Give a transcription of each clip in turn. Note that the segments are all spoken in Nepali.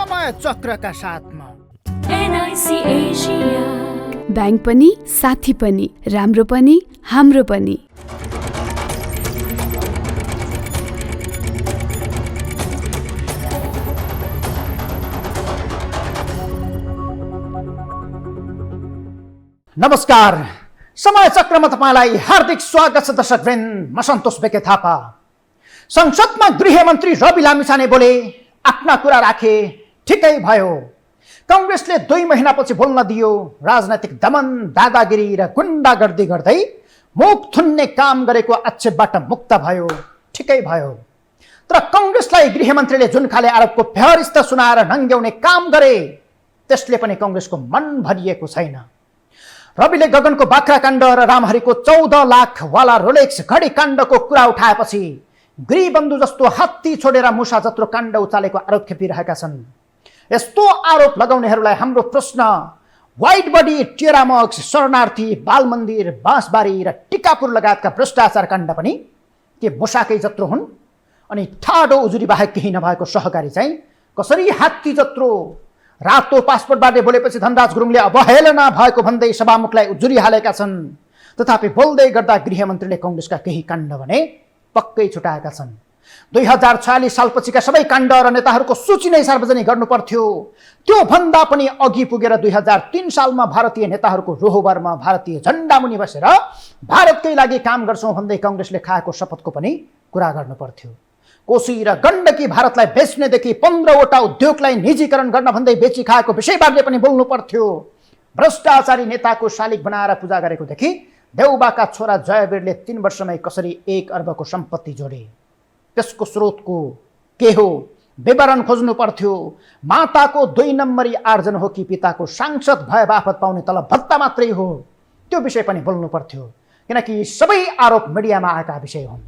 समय चक्रका साथमा एनआइसी एसिया। ब्याङ्क पनि साथी पनि, राम्रो पनि हाम्रो पनि। नमस्कार, समय चक्रमा तपाईलाई हार्दिक स्वागत छ दर्शकवृन्द। म सन्तोष बेके थापा। संसदमा गृहमन्त्री रवि लामिछाने बोले, आफ्ना कुरा राखे, ठिकै भयो। कांग्रेसले 2 महिनापछि बोल्न दियो। राजनैतिक दमन, दादागिरी र गुण्डागर्दी गर्दै मुख थुन्ने काम गरेको आक्षेपबाट मुक्त भयो, ठिकै भयो। तर कांग्रेसलाई गृहमन्त्रीले जुन खाले आरोपको फेहरिस्त सुनाएर नङ्ग्याउने काम गरे, त्यसले पनि कांग्रेसको मन भरिएको छैन। रविले गगनको बाख्रा काण्ड र रामहरिको 14 लाख वाला रोलेक्स घडी काण्डको कुरा उठाएपछि गृहबन्धु जस्तो हात्ती छोडेर मुसा जत्रो काण्ड उचालेको आरोप खेपिरहेका छन्। यस्तो आरोप लगाउनेहरूलाई हाम्रो प्रश्न, वाइट बडी, टेरामक्स, शरणार्थी, बाल मन्दिर, बाँसबारी र टिकापुर लगायतका भ्रष्टाचार काण्ड पनि के मुसाकै जत्रो हुन्? अनि ठाडो उजुरी बाहेक केही नभएको सहकारी चाहिँ कसरी हात्ती जत्रो? रातो पासपोर्टबारे बोलेपछि धनराज गुरुङले अवहेलना भएको भन्दै सभामुखलाई उजुरी हालेका छन्। तथापि बोल्दै गर्दा गृहमन्त्रीले कांग्रेसका केही काण्ड भने पक्कै छुटाएका छन्। 2046 सालपछिका सबै काण्ड र नेताहरूको सूची नै सार्वजनिक गर्नु पर्थ्यो। त्यो भन्दा पनि अघि पुगेर 2003 सालमा भारतीय नेताहरूको रोहबरमा भारतीय झण्डा मुनि बसेर भारतकै लागि काम गर्छौं भन्दै कांग्रेसले खाएको शपथको पनि कुरा गर्नु पर्थ्यो। कोशी र गण्डकी भारतलाई बेच्नेदेखि 15वटा उद्योगलाई निजीकरण गर्न भन्दै बेची खाएको विषयबारे पनि बोल्नु पर्थ्यो। भ्रष्टाचारी नेताको शालिग बनाएर पूजा गरेकोदेखि देउबाका छोरा जयवीरले 3 वर्षमै कसरी 1 अर्बको सम्पत्ति जोडे, त्यसको स्रोतको के हो विवरण खोज्नु पर्थ्यो। माताको 2 नम्बरी आर्जन हो कि पिताको सांसद भए बापत पाउने तलब भत्ता मात्रै हो, त्यो विषय पनि बोल्नु पर्थ्यो। किनकि सबै आरोप मिडियामा आएका विषय हुन्।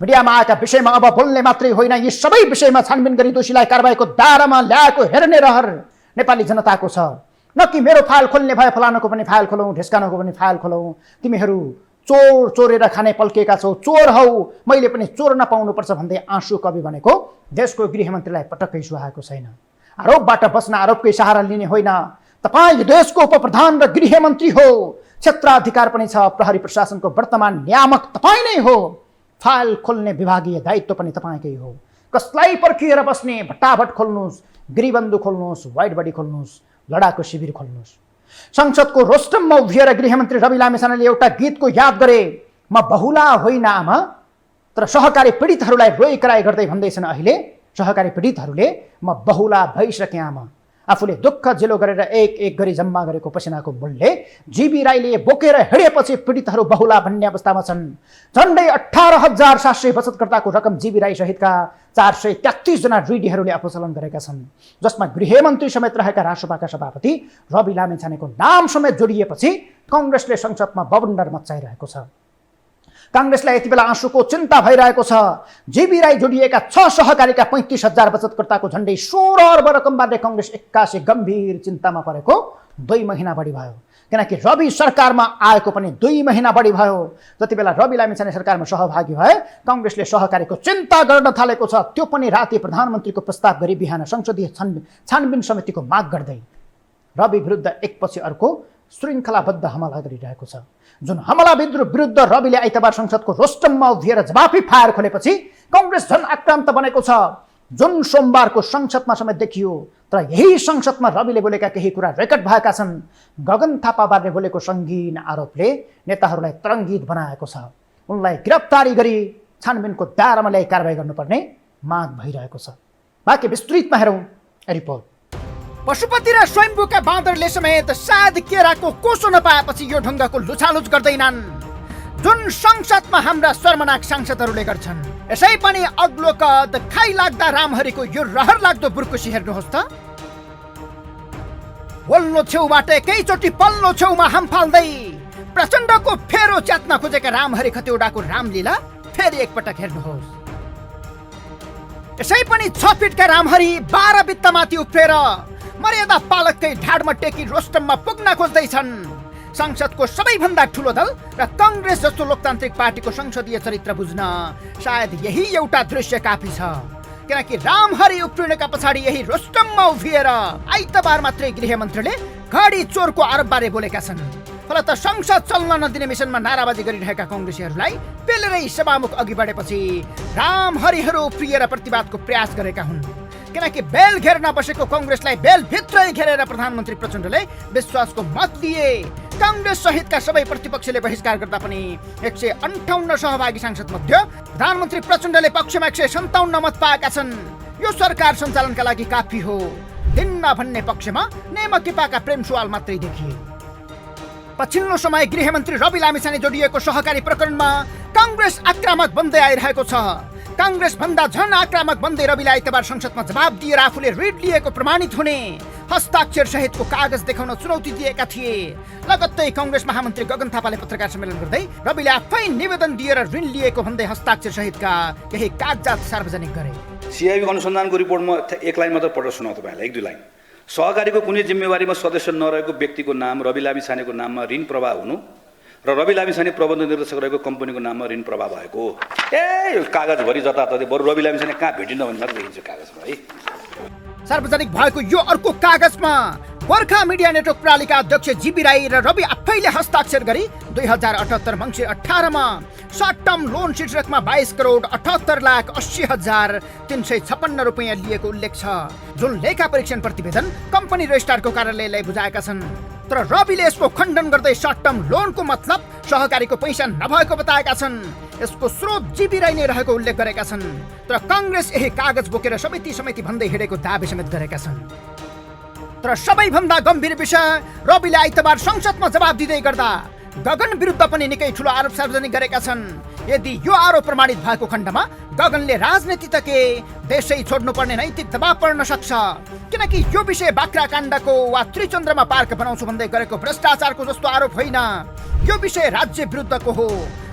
मिडियामा आएका विषयमा अब बोल्ने मात्रै होइन, यी सबै विषयमा छानबिन गरी दोषीलाई कारबाहीको दायरामा ल्याएको हेर्ने रहर नेपाली जनताको छ। न कि मेरो फाइल खोल्ने भए फलानाको पनि फाइल खोलौँ, ढेस्कानको पनि फाइल खोलौँ। तिमीहरू चोर चोरेर खाने पल्केका छौ, चोर हौ, मैले पनि चोर नपाउनुपर्छ भन्दै आँसु कवि भनेको देशको गृहमन्त्रीलाई पटक्कै सुहाएको छैन। आरोपबाट बस्न आरोपकै सहारा लिने होइन। तपाईँ देशको उपप्रधान र गृहमन्त्री हो, क्षेत्राधिकार पनि छ। प्रहरी प्रशासनको वर्तमान नियामक तपाईँ नै हो। फाइल खोल्ने विभागीय दायित्व पनि तपाईँकै हो। कसलाई पर्खिएर बस्ने? भट्टाभट खोल्नुहोस्, गृहबन्धु खोल्नुहोस्, वाइट बडी खोल्नुहोस्, लडाकु शिविर खोल्नुहोस्। संसदको रोस्टममा उभिएर गृहमन्त्री रवि लामिछानेले एउटा गीतको याद गरे, म बहुला होइन आमा, तर सहकारी पीडितहरूलाई रोइ कराई गर्दै भन्दैछन् अहिले सहकारी पीडितहरूले म बहुला भइसके आमा। आफूले दुःख झेलो गरेर एक गरी जम्मा गरेको पसिनाको मूल्य जीबी राईले बोकेर हिँडेपछि पीडितहरू बहुला भन्ने अवस्थामा छन्। झन्डै 18,700 बचतकर्ताको रकम जीबी राई सहितका 433 जना ऋणीहरूले अपचलन गरेका छन्, जसमा गृहमन्त्री समेत रहेका रासोपाका सभापति रवि लामिछानेको नाम समेत जोडिएपछि कांग्रेसले संसदमा बवण्डर मचाइरहेको छ। कांग्रेसलाई यति बेला आँसुको चिन्ता भइरहेको छ। जीबी राई जोडिएका 6 सहकारीका 35,000 बचतकर्ताको झन्डै 16 अर्ब रकमबारे कांग्रेस एक्कासी गम्भीर चिन्तामा परेको 2 महिना बढी भयो। किनकि रवि सरकारमा आएको पनि 2 महिना बढी भयो। जति बेला रवि लामिछाने सरकारमा सहभागी भए कांग्रेसले सहकारीको चिन्ता गर्न थालेको छ। त्यो पनि राति प्रधानमन्त्रीको प्रस्ताव गरी बिहान संसदीय छानबिन समितिको माग गर्दै रवि विरुद्ध एकपछि अर्को श्रृङ्खलाबद्ध हमला गरिरहेको छ। जुन हमला विरुद्ध रविले आइतबार संसदको रोस्टममा उभिएर जवाफी फायर खोलेपछि कांग्रेस झन आक्रान्त बनेको छ, जुन सोमबारको संसदमा समेत देखियो। तर यही संसदमा रविले बोलेका केही कुरा रेकर्ड भएका छन्। गगन थापाबारे बोलेको सङ्गीन आरोपले नेताहरूलाई तरङ्गित बनाएको छ। उनलाई गिरफ्तारी गरी छानबिनको दायरामा ल्याई कारबाही गर्नुपर्ने माग भइरहेको छ। बाँकी विस्तृतमा हेरौँ रिपोर्ट। पशुपति र स्वयम्भूका बाँदरले समेत सायद केराको कोसो नपाएपछि यो ढुङ्गाको लुछालुछ गर्दैनन्, जुन संसदमा हाम्रा शर्मनाक सांसदहरूले गर्छन्। यसै पनि अग्लो कद खाइ लाग्दा रामहरिको यो रहर लाग्दो बुर्कुसी हेर्नुहोस् त। वल्लो छेउबाट एकैचोटि पल्लो छेउमा हाम फाल्दै प्रचण्डको फेरो च्यात्न खोजेका रामहरि खतिवडाको रामलीला फेरि एकपटक हेर्नुहोस्। यसै पनि 6 फिटका रामहरि 12 बित्तामाथि उफ्रेर मर्यादा पालककै ढाडमा टेकी रोस्टममा पुग्न खोज्दैछन्। संसदको सबैभन्दा ठुलो दल र कांग्रेस जस्तो लोकतान्त्रिक पार्टीको संसदीय चरित्र बुझ्न सायद यही एउटा दृश्य काफी छ। किनकि रामहरि उफ्रिनुका पछाडि यही रोस्टममा उभिएर आइतबार मात्रै गृहमन्त्रीले गाडी चोरको आरोपबारे बोलेका छन्। फलत संसद चल्न नदिने मिसनमा नाराबाजी गरिरहेका कांग्रेसीहरूलाई पेलेरै सभामुख अघि बढेपछि रामहरिहरू उफ्रिएर प्रतिवादको प्रयास गरेका हुन्। किनकि बेल घेर्न बसेको कांग्रेसलाई बेल भित्रै घेरेर प्रधानमन्त्री प्रचण्डले विश्वासको मत दिए। कांग्रेस सहितका सबै प्रतिपक्षले बहिष्कार गर्दा पनि 158 सहभागी सांसद मध्ये प्रधानमन्त्री प्रचण्डले पक्षमा 157 मत पाएका छन्। यो सरकार सञ्चालनका लागि काफी हो दिन्न भन्ने पक्षमा नेमकिपाका प्रेम सुवाल मात्रै देखिए। पछिल्लो समय गृहमन्त्री रवि लामिछाने जोडिएको सहकारी प्रकरणमा कांग्रेस आक्रामक बन्दै आइरहेको छ। कांग्रेस भन्दा झन आक्रामक बन्दै रविले आइतबार संसदमा जवाब दिएर आफूले ऋण लिएको प्रमाणित हुने हस्ताक्षर सहितको कागज देखाउन चुनौती दिएका थिए। लगत्तै कांग्रेस महामन्त्री गगन थापाले पत्रकार सम्मेलन गर्दै रविले आफै निवेदन दिएर ऋण लिएको भन्दै हस्ताक्षर सहितका केही कागजात सार्वजनिक गरे। सिआइबी अनुसन्धानको रिपोर्टमा एक लाइन मात्र पढ्न सुनाउ तपाईलाई, एक दुई लाइन। सहकारीको कुनै जिम्मेवारीमा सदस्य नरहेको व्यक्तिको नाम रवि लामिछानेको नाममा ऋण प्रवाह हुनु र रवि लामिछाने प्रबन्ध निर्देशक रहेको कम्पनीको नाममा ऋण प्रवाह भएको। यो कागजभरि जताततै बरु रवि लामिछाने कहाँ भेटिन्न भन्ने मात्र देखिन्छ कागजमा है। सार्वजनिक भएको यो अर्को कागजमा गोर्खा मिडिया नेटवर्क प्रणालीका अध्यक्ष जीबी राई र रवि आफैले हस्ताक्षर गरी 2078 मङ्सिर 18 मा सर्ट टर्म लोन शीर्षकमा 22 करोड 78,80,356 रुपैयाँ लिएको उल्लेख छ, जुन लेखा परीक्षण प्रतिवेदन कम्पनी रजिस्ट्रारको कार्यालयलाई बुझाएका छन्। तर रविले यसको खण्डन गर्दै सर्ट टर्म लोनको मतलब सहकारीको पैसा नभएको बताएका छन्। यसको स्रोत जीबी राई नै रहेको उल्लेख गरेका छन्। तर कांग्रेस यही कागज बोकेर समिति भन्दै हिँडेको दाबी समेत गरेका छन्। तर सबैभन्दा गम्भीर विषय, रविले आइतबार संसदमा जवाब दिँदै गर्दा गगन विरुद्ध पनि निकै ठुलो आरोप सार्वजनिक गरेका छन्। यदि यो आरोप प्रमाणित भएको खण्डमा गगनले राजनीति त के देशै छोड्नुपर्ने नैतिक दबाव पर्न सक्छ। किनकि यो विषय बाख्रा काण्डको वा त्रिचन्द्रमा पार्क बनाउँछु भन्दै गरेको भ्रष्टाचारको जस्तो आरोप होइन। यो विषय राज्य विरुद्धको हो,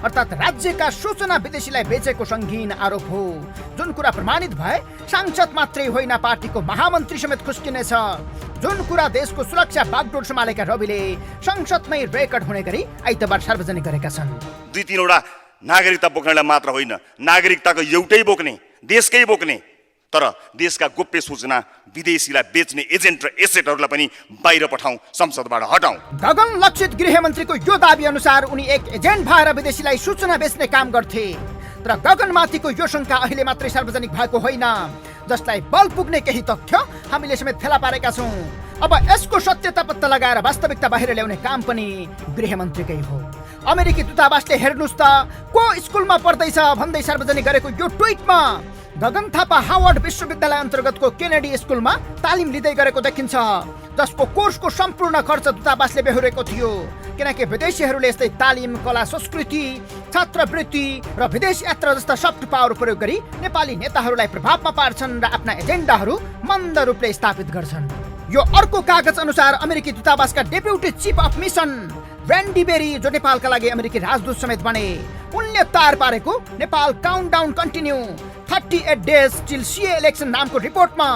अर्थात् राज्यका सूचना विदेशीलाई बेचेको संगीन आरोप हो। जुन कुरा प्रमाणित भए सांसद मात्रै होइन पार्टीको महामन्त्री समेत खुस्किनेछ। जुन कुरा देशको सुरक्षा बागडोर सम्हालेका रविले संसदमै रेकर्ड हुने गरी आइतबार सार्वजनिक गरेका छन्। 2-3 नागरिकता बोक्नेलाई मात्र होइन, नागरिकताको एउटै बोक्ने, देशकै बोक्ने, तर देशका गोप्य सूचना विदेशीलाई बेच्ने एजेन्ट र एसेटहरूलाई पनि बाहिर पठाउँ, संसदबाट हटाउँ। गगन लक्षित गृहमन्त्रीको यो दाबी अनुसार उनी एक एजेन्ट भएर विदेशीलाई सूचना बेच्ने काम गर्थे। तर गगनमाथिको यो शंका अहिले मात्रै सार्वजनिक भएको होइन, जसलाई बल पुग्ने केही तथ्य हामीले समेत फेला पारेका छौँ। अब यसको सत्यता पत्ता लगाएर वास्तविकता बाहिर ल्याउने काम पनि गृहमन्त्रीकै हो। अमेरिकी दूतावासले हेर्नुस् त को स्कुलमा पढ्दैछ भन्दै सार्वजनिक गरेको यो ट्विटमा गगन थापा हार्वर्ड विश्वविद्यालय अन्तर्गतको केनेडी स्कुलमा तालिम लिँदै गरेको देखिन्छ, जसको कोर्सको सम्पूर्ण खर्च दूतावासले बेहोरेको थियो। किनकि विदेशीहरूले यस्तै तालिम, कला, संस्कृति, छात्रवृत्ति र विदेश यात्रा जस्ता सफ्ट पावर प्रयोग गरी नेपाली नेताहरूलाई प्रभावमा पार्छन् र आफ्ना एजेन्डाहरू मन्द रूपले स्थापित गर्छन्। यो अर्को कागज अनुसार अमेरिकी दूतावासका deputy chief of mission Wendy Berry, जो नेपालका लागि अमेरिकी राजदूत समेत बने, उनले तार पारेको Nepal countdown continue 38 days till CA election नामको रिपोर्टमा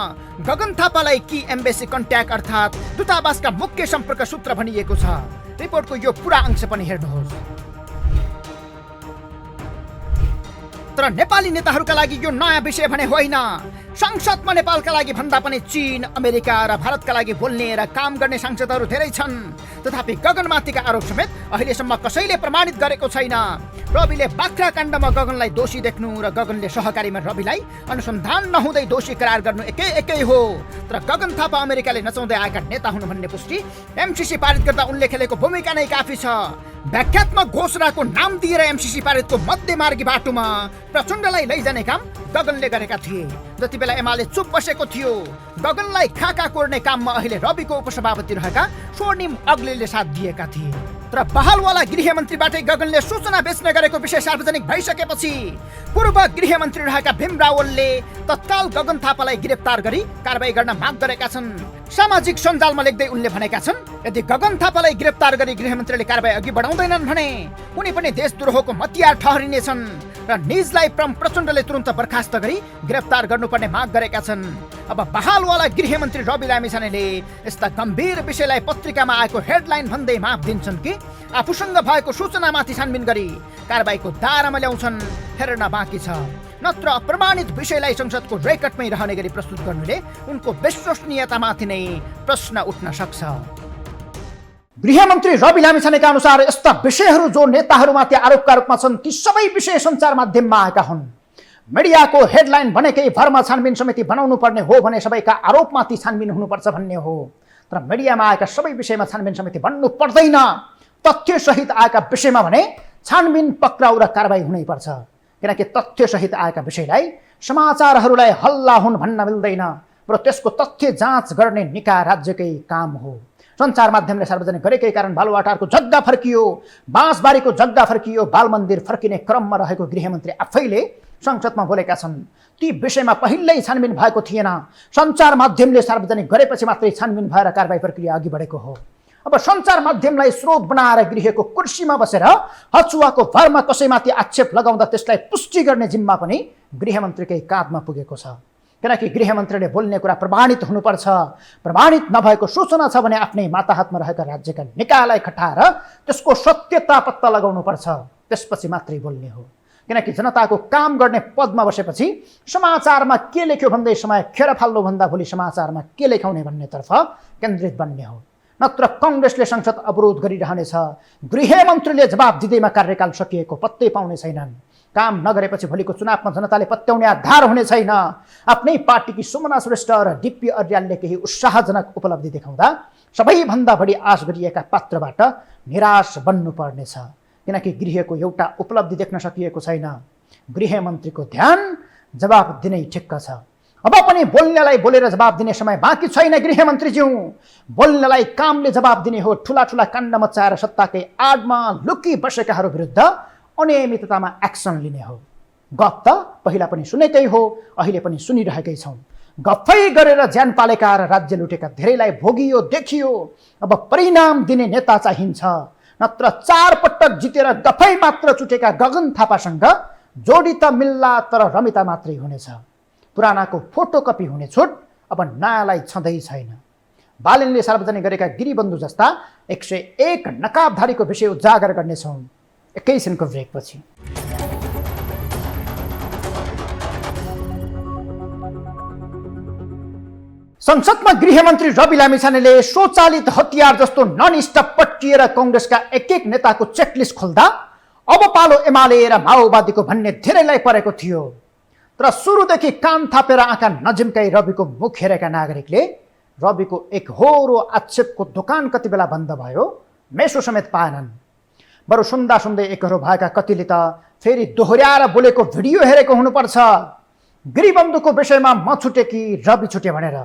गगन थापालाई की एम्बेसी कन्ट्याक्ट अर्थात् दूतावासका मुख्य सम्पर्क सूत्र भनिएको छ। रिपोर्टको यो पुरा अंश पनि हेर्नुहोस्। तर नेपाली नेताहरूका लागि यो नयाँ विषय भने होइन। संसदमा नेपालका लागि भन्दा पनि चीन, अमेरिका र भारतका लागि बोल्ने र काम गर्ने सांसदहरू धेरै छन्। तथापि गगनमाथिका आरोप समेत अहिलेसम्म कसैले प्रमाणित गरेको छैन। रविले बाख्रा काण्डमा गगनलाई दोषी देख्नु र गगनले सहकारीमा रविलाई अनुसन्धान नहुँदै दोषी करार गर्नु एकै हो। तर गगन थापा अमेरिकाले नचाउँदै आएका नेता हुनु भन्ने पुष्टि एमसीसी पारित गर्दा उनले खेलेको भूमिका नै काफी छ। व्याख्यात्मक घोषणाको नाम दिएर एमसीसी पारितको मध्यमार्गी बाटोमा प्रचण्डलाई लैजाने काम गगनले गरेका थिए। जति बेला एमाले चुप बसेको थियो, गगनलाई खाका कोर्ने काममा अहिले रविको उपसभापति रहेका स्वर्णिम अग्लीले साथ दिएका थिए। तर बहालवाला गृहमन्त्रीबाटै गगनले सूचना बेच्ने गरेको विषय सार्वजनिक भइसकेपछि पूर्व गृहमन्त्री रहेका भीम रावलले तत्काल गगन थापालाई गिरफ्तार गरी कारबाही गर्न माग गरेका छन्। सामाजिक सञ्जालमा लेख्दै उनले भनेका छन्, यदि गगन थापालाई गिरफ्तार गरी गृहमन्त्रीले कारबाही अघि बढाउँदैनन् भने उनी पनि देशद्रोहको हतियार ठहरिनेछन् र निजलाई प्रचण्डले तुरन्त बर्खास्त गरी गिरफ्तार गर्नुपर्ने माग गरेका छन्। अब बहालवाला गृहमन्त्री रवि लामिछानेले यस्ता गम्भीर विषयलाई पत्रिकामा आएको हेडलाइन भन्दै माफ दिन्छन् कि आफूसँग भएको सूचनामाथि छानबिन गरी कारबाहीको दायरामा ल्याउँछन्, हेर्न बाँकी छ। नत्र प्रमाणित विषयलाई संसदको रेकर्डमै रहने गरी प्रस्तुत गर्नुले उनको विश्वसनीयतामाथि नै प्रश्न उठ्न सक्छ। गृहमन्त्री रवि लामिछानेका अनुसार यस्ता विषयहरू जो नेताहरूमाथि आरोपका रूपमा छन् ती सबै विषय सञ्चार माध्यममा आएका हुन्। मिडियाको हेडलाइन भनेकै भरमा छानबिन समिति बनाउनु पर्ने हो भने सबैका आरोपमाथि छानबिन हुनुपर्छ भन्ने हो। तर मिडियामा आएका सबै विषयमा छानबिन समिति बन्नु पर्दैन। तथ्यसहित आएका विषयमा भने छानबिन पक्राउ र कारबाही हुनैपर्छ। किनकि तथ्यसहित आएका विषयलाई समाचारहरूलाई हल्ला हुन् भन्न मिल्दैन र त्यसको तथ्य जाँच गर्ने निकाय राज्यकै काम हो। सञ्चार माध्यमले सार्वजनिक गरेकै कारण बालुवाटारको जग्गा फर्कियो, बाँसबारीको जग्गा फर्कियो, बाल मन्दिर फर्किने क्रममा रहेको गृहमन्त्री आफैले संसदमा बोलेका छन्। ती विषयमा पहिल्यै छानबिन भएको थिएन। सञ्चार माध्यमले सार्वजनिक गरेपछि मात्रै छानबिन भएर कारबाही प्रक्रिया अघि बढेको हो। अब सञ्चार माध्यमलाई स्रोत बनाएर गृहको कुर्सीमा बसेर हचुवाको भरमा कसैमाथि आक्षेप लगाउँदा त्यसलाई पुष्टि गर्ने जिम्मा पनि गृहमन्त्रीकै काँधमा पुगेको छ। किनकि गृहमन्त्रीले बोल्ने कुरा प्रमाणित हुनुपर्छ। प्रमाणित नभएको सूचना छ भने आफ्नै माताहातमा रहेका राज्यका निकायलाई खटाएर त्यसको सत्यता पत्ता लगाउनुपर्छ, त्यसपछि मात्रै बोल्ने हो। किनकि जनताको काम गर्ने पदमा बसेपछि समाचारमा के लेख्यो भन्दै समय खेर फाल्नुभन्दा भोलि समाचारमा के लेखाउने भन्नेतर्फ केन्द्रित बन्ने हो। नत्र कङ्ग्रेसले संसद अवरोध गरिरहनेछ। गृहमन्त्रीले जवाब दिँदैमा कार्यकाल सकिएको पत्तै पाउने छैनन्। काम नगरेपछि भोलिको चुनावमा जनताले पत्याउने आधार हुने छैन। आफ्नै पार्टीकी सुमना श्रेष्ठ र डिपी अर्यालले केही उत्साहजनक उपलब्धि देखाउँदा सबैभन्दा बढी आश गरिएका पात्रबाट निराश बन्नुपर्नेछ। किनकि गृहको एउटा उपलब्धि देख्न सकिएको छैन। गृहमन्त्रीको ध्यान जवाब दिनै ठिक्क छ। अब पनि बोल्नेलाई बोलेर जवाब दिने समय बाँकी छैन। गृहमन्त्रीज्यू बोल्नेलाई कामले जवाब दिने हो। ठुला ठुला काण्ड मचाएर सत्ताकै आडमा लुकी बसेकाहरू विरुद्ध अनियमिततामा एक्सन लिने हो। गफ त पहिला पनि सुनेकै हो, अहिले पनि सुनिरहेकै छौँ। गफै गरेर ज्यान पालेका र राज्य लुटेका धेरैलाई भोगियो देखियो। अब परिणाम दिने नेता चाहिन्छ। नत्र 4 पटक जितेर गफै मात्र चुटेका गगन थापासँग जोडी त मिल्ला तर रमिता मात्रै हुनेछ। पुरानाको फोटोकपी हुने छुट अब नयाँलाई छँदै छैन। बालनले सार्वजनिक गरेका गिरिबन्धु जस्ता 101 नकाबधारीको विषय उजागर गर्नेछौँ एकैछिनको ब्रेकपछि। संसदमा गृहमन्त्री रवि लामिछानेले स्वचालित हतियार जस्तो ननिष्ठ पट्टिएर कङ्ग्रेसका एक नेताको चेकलिस्ट खोल्दा अब पालो एमाले र माओवादीको भन्ने धेरैलाई परेको थियो। तर सुरुदेखि कान थापेर आँखा नजिम्काई रविको मुख हेरेका नागरिकले रविको एकहोरो आक्षेपको दोकान कति बेला बन्द भयो मेसो समेत पाएनन्। बरु सुन्दा सुन्दै एकहोरो भएका कतिले त फेरि दोहोर्याएर बोलेको भिडियो हेरेको हुनुपर्छ। गिरिबन्धुको विषयमा म छुटे कि रवि छुटे भनेर।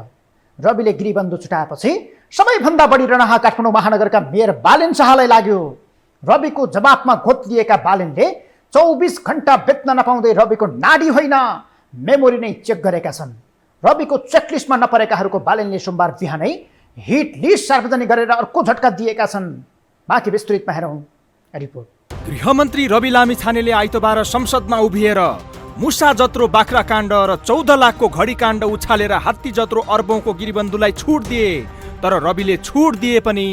रविले गिरिबन्धु छुटाएपछि सबैभन्दा बढी रणाहा काठमाडौँ महानगरका मेयर बालेन शाहलाई लाग्यो। रविको जवाफमा घोत्लिएका बालेनले 24 घण्टा बेच्न नपाउँदै रविको नाडी होइन मेमोरी नै चेक गरेका छन्। रविको चेकलिस्टमा नपरेकाहरूको बालेनले सोमबार बिहानै हिट लिस्ट सार्वजनिक गरेर अर्को झट्का दिएका छन्। बाँकी विस्तृतमा हेरौँ रिपोर्ट। गृहमन्त्री रवि लामिछानेले आइतबार संसदमा उभिएर मुसा जत्रो बाख्रा काण्ड र 14 लाखको घडी काण्ड उछालेर हात्ती जत्रो अर्बौंको गिरिबन्धुलाई छुट दिए। तर रविले छुट दिए पनि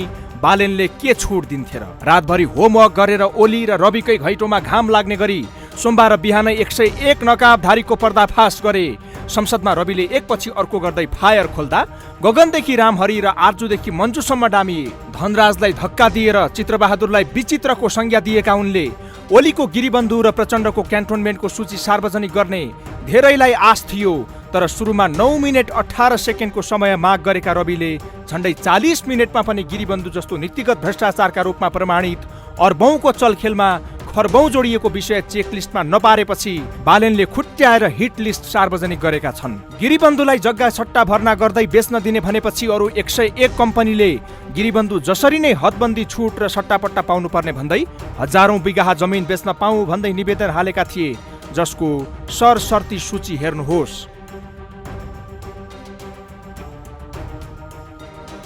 बालेनले के छुट दिन्थे र? रातभरि होमवर्क गरेर ओली र रविकै घैटोमा घाम लाग्ने गरी सोमबार बिहानै 101 नकाबधारीको पर्दाफास गरे। संसदमा रविले एकपछि अर्को गर्दै फायर खोल्दा गगनदेखि रामहरि र आर्जुदेखि मन्जुसम्म डामिए। धनराजलाई धक्का दिएर चित्रबहादुरलाई विचित्रको संज्ञा दिएका उनले ओलीको गिरिबन्धु र प्रचण्डको क्यान्टोनमेन्टको सूची सार्वजनिक गर्ने धेरैलाई आश थियो। तर सुरुमा 9 मिनेट 18 सेकेन्डको समय माग गरेका रविले झण्डै 40 मिनेटमा पनि गिरिबन्धु जस्तो नीतिगत भ्रष्टाचारका रूपमा प्रमाणित अर्बौंको चलखेलमा खर्बौं जोडिएको विषय चेकलिस्टमा नपारेपछि बालेनले खुट्ट्याएर हिट लिस्ट सार्वजनिक गरेका छन्। गिरिबन्धुलाई जग्गा सट्टा भर्ना गर्दै बेच्न दिने भनेपछि अरू 101 कम्पनीले गिरिबन्धु जसरी नै हदबन्दी छुट र सट्टापट्टा पाउनुपर्ने भन्दै हजारौं बिघा जमिन बेच्न पाऊ भन्दै निवेदन हालेका थिए, जसको सरसर्ती सूची हेर्नुहोस्।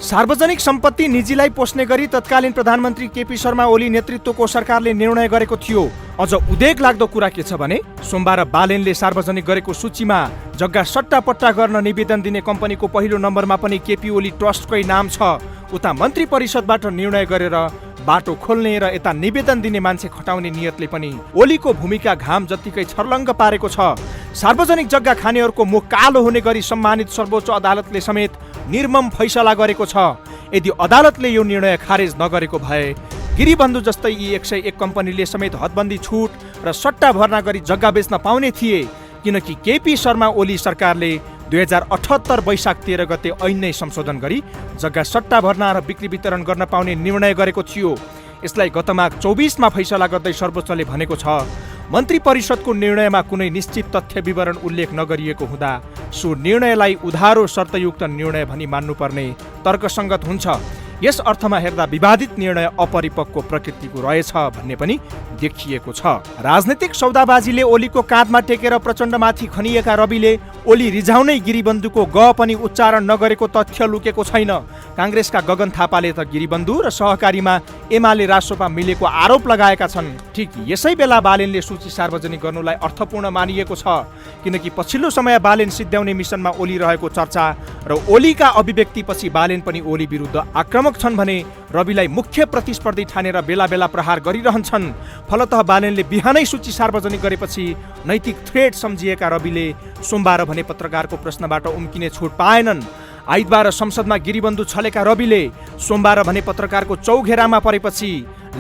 सार्वजनिक सम्पत्ति निजीलाई पोस्ने गरी तत्कालीन प्रधानमन्त्री केपी शर्मा ओली नेतृत्वको सरकारले निर्णय गरेको थियो। अझ उदेक लाग्दो कुरा के छ भने सोमबार बालेनले सार्वजनिक गरेको सूचीमा जग्गा सट्टापट्टा गर्न निवेदन दिने कम्पनीको पहिलो नम्बरमा पनि केपी ओली ट्रस्टकै नाम छ। उता मन्त्री परिषदबाट निर्णय गरेर बाटो खोल्ने र यता निवेदन दिने मान्छे खटाउने नियतले पनि ओलीको भूमिका घाम जत्तिकै छर्लङ्ग पारेको छ। सार्वजनिक जग्गा खानेहरूको मुख कालो हुने गरी सम्मानित सर्वोच्च अदालतले समेत निर्मम फैसला गरेको छ। यदि अदालतले यो निर्णय खारेज नगरेको भए गिरिबन्धु जस्तै यी 101 कम्पनीले समेत हदबन्दी छुट र सट्टा भर्ना गरी जग्गा बेच्न पाउने थिए, किनकि केपी शर्मा ओली सरकारले 2078 वैशाख 13 गते ऐन नै संशोधन गरी जग्गा सट्टा भर्ना र बिक्री वितरण गर्न पाउने निर्णय गरेको थियो। यसलाई गत माघ 24 मा फैसला गर्दै सर्वोच्चले भनेको छ, मन्त्री परिषदको निर्णयमा कुनै निश्चित तथ्य विवरण उल्लेख नगरिएको हुँदा सो निर्णयलाई उधारो शर्तयुक्त निर्णय भनी मान्नुपर्ने तर्कसङ्गत हुन्छ। यस अर्थमा हेर्दा विवादित निर्णय अपरिपक्व प्रकृतिको रहेछ भन्ने पनि देखिएको छ। राजनीतिक सौदाबाजीले ओलीको काँधमा टेकेर प्रचण्डमाथि खनिएका रविले ओली रिझाउनै गिरिबन्धुको ग पनि उच्चारण नगरेको तथ्य लुकेको छैन। काङ्ग्रेसका गगन थापाले त गिरिबन्धु र सहकारीमा एमाले रासोपा मिलेको आरोप लगाएका छन्। ठिक यसै बेला बालेनले सूची सार्वजनिक गर्नुलाई अर्थपूर्ण मानिएको छ, किनकि पछिल्लो समय बालेन सिद्ध्याउने मिसनमा ओली रहेको चर्चा र ओलीका अभिव्यक्तिपछि बालेन पनि ओली विरुद्ध आक्रामक छन् भने रविलाई मुख्य प्रतिस्पर्धी ठानेर बेला बेला प्रहार गरिरहन्छन्। फलतः बालेनले बिहानै सूची सार्वजनिक गरेपछि नैतिक थ्रेट सम्झिएका रविले सोमबार भने पत्रकारको प्रश्नबाट उम्किने छुट पाएनन्। आइतबार संसदमा गिरिबन्धु छलेका रविले सोमबार भने पत्रकारको चौघेरामा परेपछि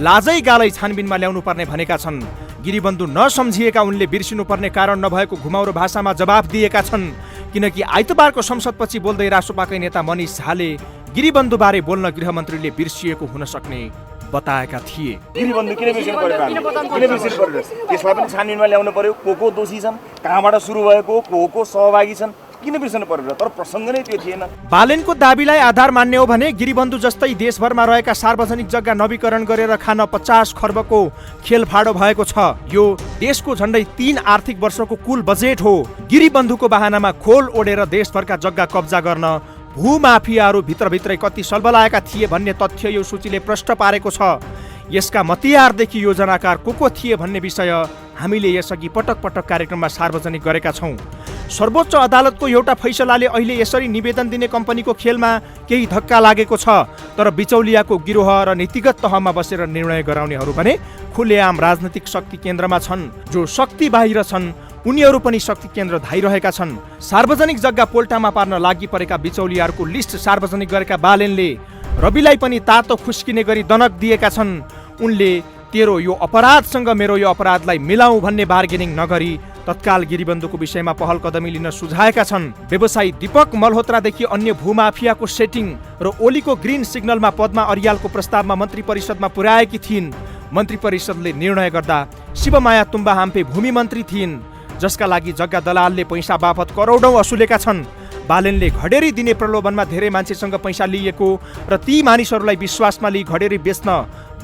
लाजै गालै छानबिनमा ल्याउनु पर्ने भनेका छन्। गिरिबन्धु नसम्झिएका उनले बिर्सिनुपर्ने कारण नभएको घुमाउरो भाषामा जवाफ दिएका छन्, किनकि आइतबारको संसदपछि बोल्दै रासोपाकै नेता मनिष झाले गिरिबन्धुबारे बोल्न गृहमन्त्रीले बिर्सिएको हुन सक्ने बताएका थिए। गिरिबन्धु किन बिर्सिनु पर्यो? त्यसलाई पनि छानबिनमा ल्याउनु पर्यो। को दोषी छन्, कहाँबाट सुरु भएको, को सहभागी छन्, किन बिर्सनु पर्यो? तर प्रसङ्ग नै त्यो थिएन। बालेनको दाबीलाई आधार मान्ने हो भने गिरिबन्धु जस्तै देशभरमा रहेका सार्वजनिक जग्गा नवीकरण गरेर खान 50 खर्बको खेलफाडो भएको छ। यो देशको झण्डै 3 आर्थिक वर्षको कुल बजेट हो। गिरिबन्धुको बहानामा खोल ओढेर देशभरका जग्गा कब्जा गर्न भूमाफियाहरू भित्रभित्रै कति सल्बलाएका थिए भन्ने तथ्य यो सूचीले प्रष्ट पारेको छ। यसका मतियारदेखि योजनाकार को थिए भन्ने विषय हामीले यसअघि पटक पटक कार्यक्रममा सार्वजनिक गरेका छौँ। सर्वोच्च अदालतको एउटा फैसलाले अहिले यसरी निवेदन दिने कम्पनीको खेलमा केही धक्का लागेको छ, तर बिचौलियाको गिरोह र नीतिगत तहमा बसेर निर्णय गराउनेहरू भने खुलेआम राजनीतिक शक्ति केन्द्रमा छन्। जो शक्ति बाहिर छन् उनीहरू पनि शक्ति केन्द्र धाइरहेका छन्। सार्वजनिक जग्गा पोल्टामा पार्न लागि परेका बिचौलियाहरूको लिस्ट सार्वजनिक गरेका बालेनले रविलाई पनि तातो खुस्किने गरी दनक दिएका छन्। उनले तेरो यो अपराधसँग मेरो यो अपराधलाई मिलाऊ भन्ने बार्गेनिङ नगरी तत्काल गिरिबन्धुको विषयमा पहल कदमी लिन सुझाएका छन्। व्यवसायी दीपक मल्होत्रादेखि अन्य भूमाफियाको सेटिङ र ओलीको ग्रिन सिग्नलमा पद्मा अर्यालको प्रस्तावमा मन्त्री परिषदमा पुर्याएकी थिइन्। मन्त्री परिषदले निर्णय गर्दा शिवमाया तुम्बा हाम्पे भूमि मन्त्री थिइन्, जसका लागि जग्गा दलालले पैसा बापत करोडौं असुलेका छन्। बालेनले घडेरी दिने प्रलोभनमा धेरै मान्छेसँग पैसा लिएको र ती मानिसहरूलाई विश्वासमा लिई घडेरी बेच्न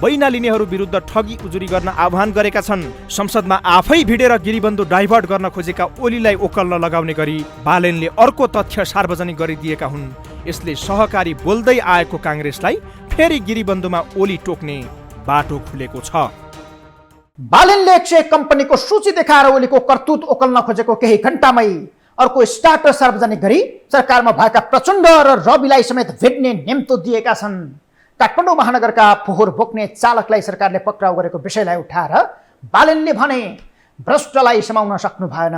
बैना लिनेहरू विरुद्ध ठगी उजुरी गर्न आह्वान गरेका छन्। संसदमा आफै भिडेर गिरिबन्धु डाइभर्ट गर्न खोजेका ओलीलाई ओकल्न लगाउने गरी बालेनले अर्को तथ्य सार्वजनिक गरिदिएका हुन्। यसले सहकारी बोल्दै आएको काङ्ग्रेसलाई फेरि गिरिबन्धुमा ओली टोक्ने बाटो खुलेको छ। बालेनले 101 कम्पनीको सूची देखाएर ओलीको करतुत ओकल्न खोजेको केही घण्टामै अर्को स्टार्टर सार्वजनिक गरी सरकारमा भएका प्रचण्ड र रविलाई समेत भेट्ने नेम्तो दिएका छन्। काठमाडौँ महानगरका फोहोर बोक्ने चालकलाई सरकारले पक्राउ गरेको विषयलाई उठाएर बालेनले भने भ्रष्टलाई समाउन सक्नु भएन,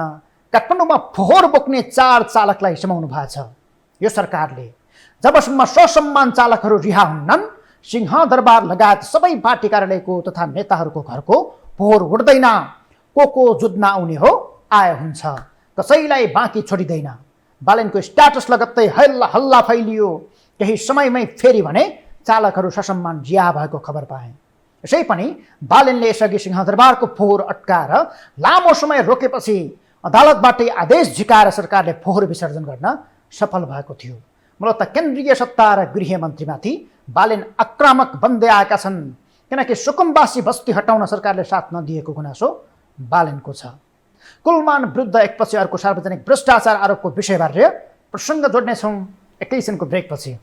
काठमाडौँमा फोहोर बोक्ने 4 चालकलाई समाउनु भएछ। यो सरकारले जबसम्म ससम्मान चालकहरू रिहा हुन्नन्, सिंहदरबार लगायत सबै पार्टी कार्यालयको तथा नेताहरूको घरको फोहोर उड्दैन। को जुझ्न आउने हो आए हुन्छ, कसैलाई बाँकी छोडिँदैन। बालेनको स्ट्याटस लगत्तै हल्ला हल्ला फैलियो। केही समयमै फेरि भने चालकहरू ससम्मान रिहा भएको खबर पाए। यसै पनि बालेनले यसअघि सिंहदरबारको फोहोर अट्काएर लामो समय रोकेपछि अदालतबाटै आदेश झिकाएर सरकारले फोहोर विसर्जन गर्न सफल भएको थियो। मूलत केन्द्रीय सत्ता र गृह मन्त्रीमाथि बालेन आक्रामक बन्दै आएका छन्, किनकि सुकुम्बासी बस्ती हटाउन सरकारले साथ नदिएको गुनासो बालेनको छ। कुलमान विरुद्ध एकपछि अर्को सार्वजनिक भ्रष्टाचार आरोपको विषयबारे प्रसङ्ग जोड्नेछौँ एकैछिनको ब्रेकपछि।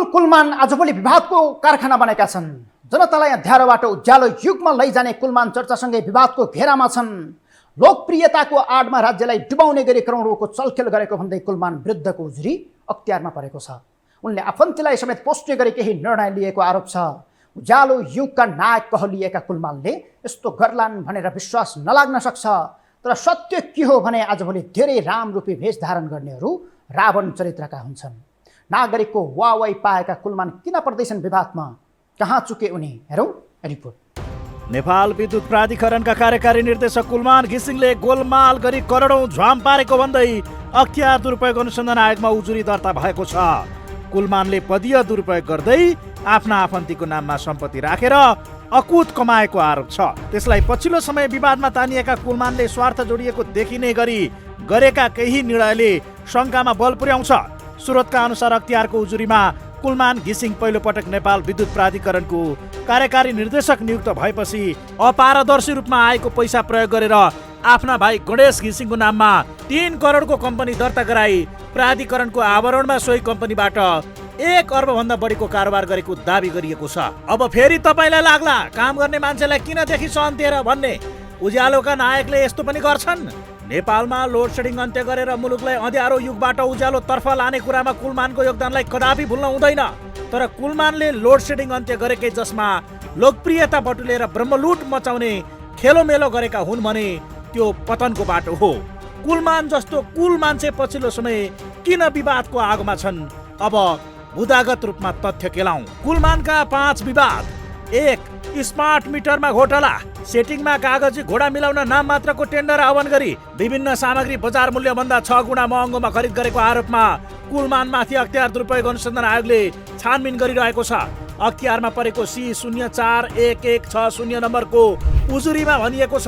कुलमान आजभोलि विवादको कारखाना बनेका छन्। जनतालाई अँध्यारोबाट उज्यालो युगमा लैजाने कुलमान चर्चासँगै विवादको घेरामा छन्। लोकप्रियताको आडमा राज्यलाई डुबाउने गरी करोडौँको चलखेल गरेको भन्दै कुलमान विरुद्धको उजुरी अख्तियारमा परेको छ। उनले आफन्तीलाई समेत पोस्ने गरी केही निर्णय लिएको आरोप छ। उज्यालो युगका नायक कहलिएका कुलमानले यस्तो गर्लान् भनेर विश्वास नलाग्न सक्छ। तर सत्य के हो भने आजभोलि धेरै रामरूपी भेष धारण गर्नेहरू रावण चरित्रका हुन्छन्। नागरिकको वावाई पाएका कुलमान किन पर्दैछन् विवादमा? कहाँ चुके उनी? हेरौँ रिपोर्ट। नेपाल विद्युत प्राधिकरणका कार्यकारी निर्देशक कुलमान घिसिङले गोलमाल गरी करोडौं झ्वाम पारेको भन्दै अख्तियार दुरुपयोग अनुसन्धान आयोगमा उजुरी दर्ता भएको छ। कुलमानले पदीय दुरुपयोग गर्दै आफ्ना आफन्तीको नाममा सम्पत्ति राखेर अकुत कमाएको आरोप छ। त्यसलाई पछिल्लो समय विवादमा तानिएका कुलमानले स्वार्थ जोडिएको देखिने गरी गरेका केही निर्णयले शङ्कामा बल पुर्याउँछ। स्रोतका अनुसार अख्तियारको उजुरीमा कुलमान घिसिङ पहिलो पटक नेपाल विद्युत प्राधिकरणको कार्यकारी निर्देशक नियुक्त भएपछि अपारदर्शी रूपमा आएको पैसा प्रयोग गरेर आफ्ना भाइ गणेश घिसिङको नाममा 3 करोडको कम्पनी दर्ता गराई प्राधिकरणको आवरणमा सोही कम्पनीबाट 1 अर्बभन्दा बढीको कारोबार गरेको दावी गरिएको छ। अब फेरि तपाईँलाई लाग्ला काम गर्ने मान्छेलाई किन देखि सहन्थेर भन्ने। उज्यालोका नायकले यस्तो पनि गर्छन्। नेपालमा लोड सेडिङ अन्त्य गरेर मुलुकलाई अँध्यारो युगबाट उज्यालो तर्फ लाने कुरामा कुलमानको योगदानलाई कदापि भुल्न हुँदैन। तर कुलमानले लोड सेडिङ अन्त्य गरेकै जसमा लोकप्रियता बटुलेर ब्रह्मलुट मचाउने खेलोमेलो गरेका हुन् भने त्यो पतनको बाटो हो। कुलमान जस्तो कुल मान्छे पछिल्लो समय किन विवादको आगोमा छन्? अब भूदागत रूपमा तथ्य केलाउँ। कुलमानका 5 विवाद। 1. स्मार्ट मिटरमा घोटाला। सेटिङमा कागजी घोडा मिलाउन नाम मात्रको टेन्डर आह्वान गरी विभिन्न सामग्री बजार मूल्यभन्दा 6 गुणा महँगोमा खरिद गरेको आरोपमा कुलमानमाथि अख्तियार दुरुपयोग अनुसन्धान आयोगले छानबिन गरिरहेको छ। अख्तियारमा परेको C0411160 नम्बरको उजुरीमा भनिएको छ,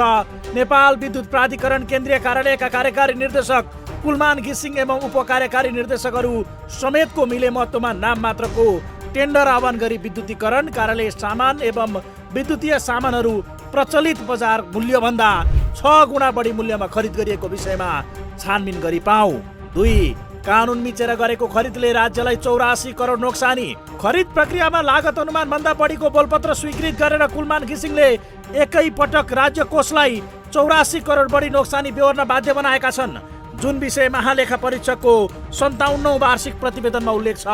नेपाल विद्युत प्राधिकरण केन्द्रीय कार्यालयका कार्यकारी निर्देशक कुलमान घिसिङ एवं उपकार्यकारी निर्देशकहरू समेतको मिले महत्त्वमा नाम मात्रको टेन्डर आह्वान गरी विद्युतीकरण कार्यालय सामान एवं विद्युतीय सामानहरू प्रचलित बजार मूल्यभन्दा 6 गुणा बढी मूल्यमा खरिद गरिएको विषयमा छानबिन गरी पाऊ। 2. कानुन मिचेर गरेको खरिदले राज्यलाई 84 करोड नोक्सानी। खरिद प्रक्रियामा लागत अनुमान भन्दा बढीको बोलपत्र स्वीकृत गरेर कुलमान घिसिङले एकै पटक राज्य कोषलाई 84 करोड बढी नोक्सानी बेहोर्न बाध्य बनाएका छन्, जुन विषय महालेखा परीक्षकको 57औं वार्षिक प्रतिवेदनमा उल्लेख छ।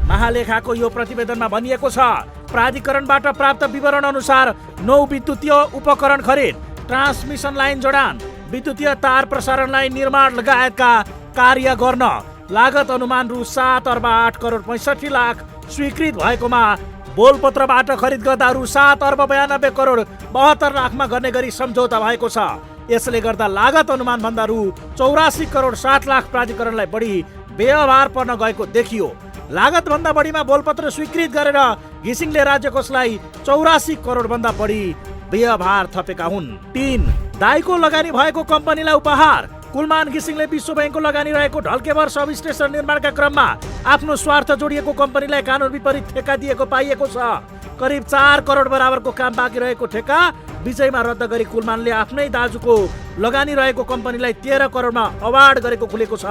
महालेखाको यो प्रतिवेदनमा भनिएको छ, प्राधिकरणबाट प्राप्त विवरण अनुसार 9 विद्युतीय उपकरण खरिद, ट्रान्समिसन लाइन जडान, विद्युतीय तार प्रसारण लाइन निर्माण लगायतका कार्य गर्न लागत अनुमान रु 7 अर्ब 8 करोड 65 लाख स्वीकृत भएकोमा बोलपत्रबाट खरिद गर्दा रु 7 अर्ब 92 करोड 72 लाखमा गर्ने गरी सम्झौता भएको छ। यसले गर्दा लागत अनुमान भन्दा रु 84 करोड 60 लाख प्राधिकरणलाई बढी व्यवहार पर्न गएको देखियो। लागत भन्दा बढीमा बोलपत्र स्वीकृत गरेर घिसिङले राज्य कोषलाई 84 करोड भन्दा बढी व्यवहार थपेका हुन्। 3. दाइको लगानी भएको कम्पनीलाई उपहार। कुलमान घिसिङले विश्व बैंकको लगानी रहेको ढल्केवर सब स्टेसन निर्माणका क्रममा आफ्नो स्वार्थ जोडिएको कम्पनीलाई कानुन विपरीत ठेक्का दिएको पाइएको छ। करिब 4 करोड बराबरको काम बाँकी रहेको ठेक्का विजयमा रद्द गरी कुलमानले आफ्नै दाजुको लगानी रहेको कम्पनीलाई 13 करोडमा अवार्ड गरेको खुलेको छ।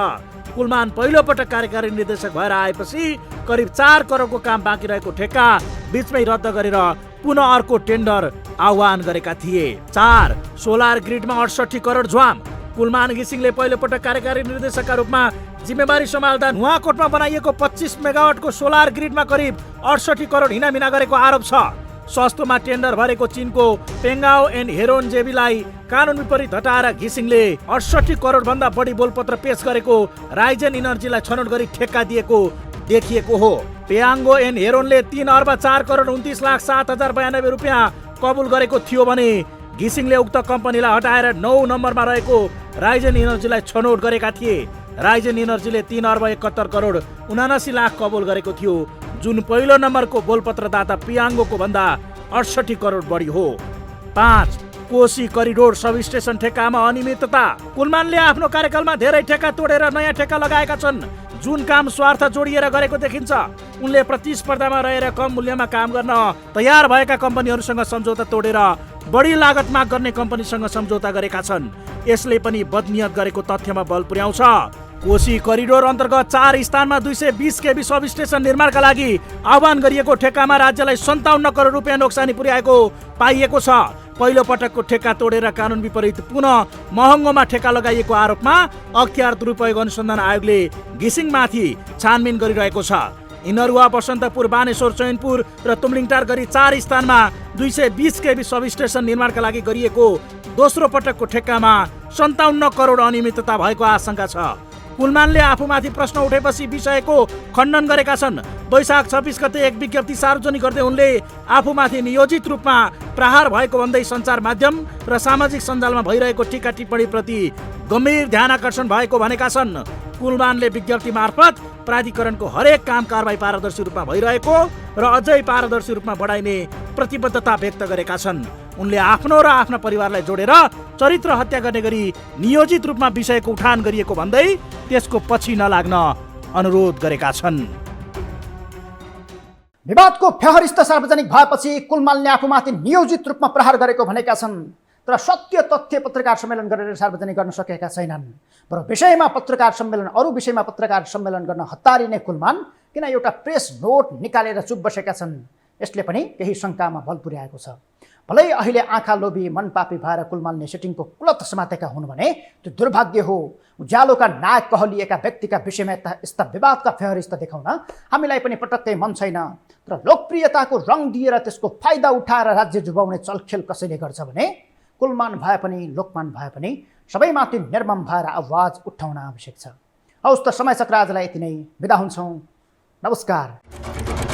कुलमान पहिलो पटक कार्यकारी निर्देशक भएर आएपछि करिब 4 करोडको काम बाँकी रहेको ठेक्का बीचमै रद्द गरेर पुनः अर्को टेन्डर आह्वान गरेका थिए। 4. सोलर ग्रिडमा 68 करोड झ्वाम। कुलमान घिसिङले पहिलो पटक कार्यकारी निर्देशकका रूपमा जिम्मेवारी सम्हाल्दा नुवाकोटमा बनाइएको 25 मेगावाटको सोलर ग्रिडमा करिब 68 करोड हिनामिना गरेको आरोप छ। सस्तोमा टेन्डर भरेको चीनको पेङ्गाओ एन्ड हेरोन जेबीलाई कानुन विपरीत हटाएर घिसिङले 68 करोड भन्दा बढी बोलपत्र पेश गरेको राइजेन इनर्जीलाई छनौट गरी ठेक्का दिएको देखिएको हो। पेयाङ्गो एन्ड हेरोनले 3 अर्ब 4 करोड 29 लाख 7,092 रुपियाँ कबुल गरेको थियो भने घिसिङले उक्त कम्पनीलाई हटाएर 9 नम्बरमा रहेको राइजेन इनर्जीलाई छनौट गरेका थिए। राइजेन इनर्जीले 3 अर्ब 71 करोड 79 लाख कबुल गरेको थियो, जुन पहिलो नम्बरको बोलपत्रदाता पियाङ्गोको भन्दा 68 करोड बढी हो। 5. कोशी करिडोर सब स्टेसन ठेक्कामा अनियमितता। कुलमानले आफ्नो कार्यकालमा धेरै ठेक्का तोडेर नयाँ ठेक्का लगाएका छन्, जुन काम स्वार्थ जोडिएर गरेको देखिन्छ। उनले प्रतिस्पर्धामा रहेर कम मूल्यमा काम गर्न तयार भएका कम्पनीहरूसँग सम्झौता तोडेर बढी लागत माग गर्ने कम्पनीसँग सम्झौता गरेका छन्। यसले पनि बदनियत गरेको तथ्यमा बल पुर्याउँछ। कोशी करिडोर अन्तर्गत 4 स्थानमा 220 केबी सब स्टेसन निर्माणका लागि आह्वान गरिएको ठेक्कामा राज्यलाई 57 करोड रुपियाँ नोक्सानी पुर्याएको पाइएको छ। पहिलो पटकको ठेक्का तोडेर कानुन विपरीत पुनः महँगोमा ठेक्का लगाइएको आरोपमा अख्तियार दुरुपयोग अनुसन्धान आयोगले घिसिङमाथि छानबिन गरिरहेको छ। इनरुवा, बसन्तपुर, बानेश्वर, चैनपुर र तुमलिङटार गरी 4 स्थानमा 220 केबी सब स्टेसन निर्माणका लागि गरिएको दोस्रो पटकको ठेक्कामा 57 करोड अनियमितता भएको आशंका छ। कुलमानले आफूमाथि प्रश्न उठेपछि विषयको खण्डन गरेका छन्। वैशाख 26 गते एक विज्ञप्ति सार्वजनिक गर्दै उनले आफूमाथि नियोजित रूपमा प्रहार भएको भन्दै सञ्चार माध्यम र सामाजिक सञ्जालमा भइरहेको टीका टिप्पणीप्रति गम्भीर ध्यानआकर्षण भएको भनेका छन्। कुलमानले विज्ञप्ति मार्फत प्राधिकरणको हरेक काम कारबाही पारदर्शी रूपमा भइरहेको र अझै पारदर्शी रूपमा बढाइने प्रतिबद्धता व्यक्त गरेका छन्। उनले आफ्नो र आफ्ना परिवारलाई जोडेर चरित्र हत्या गर्ने गरी नियोजित रूपमा विषयको उठान गरिएको भन्दै त्यसको पछि नलाग्न अनुरोध गरेका छन्। विवादको फ्याहरिस्त सार्वजनिक भएपछि कुलमानले आफूमाथि नियोजित रूपमा प्रहार गरेको भनेका छन्, तर सत्य तथ्य पत्रकार सम्मेलन गरेर सार्वजनिक गर्न सकेका छैनन्। बरु विषयमा पत्रकार सम्मेलन, अरू विषयमा पत्रकार सम्मेलन गर्न हतारिने कुलमान किन एउटा प्रेस नोट निकालेर चुप बसेका छन्, यसले पनि केही शङ्कामा बल पुर्याएको छ। भलै अहिले आँखा लोभी मनपापी भएर कुलमानले सिटिङको कुलत समातेका हुन् भने त्यो दुर्भाग्य हो। उज्यालोका नायक कहलिएका व्यक्तिका विषयमा यस्ता विवादका फ्याहरिस्त देखाउन हामीलाई पनि पटक्कै मन छैन। तर लोकप्रियताको रङ दिएर त्यसको फाइदा उठाएर राज्य जुबाउने चलखेल कसैले गर्छ भने कुलमान भए पनि लोकमान भए पनि सबैमाथि निर्मम भएर आवाज उठाउन आवश्यक छ। हवस् त, समय चक्र आजलाई यति नै, बिदा हुन्छौँ। नमस्कार।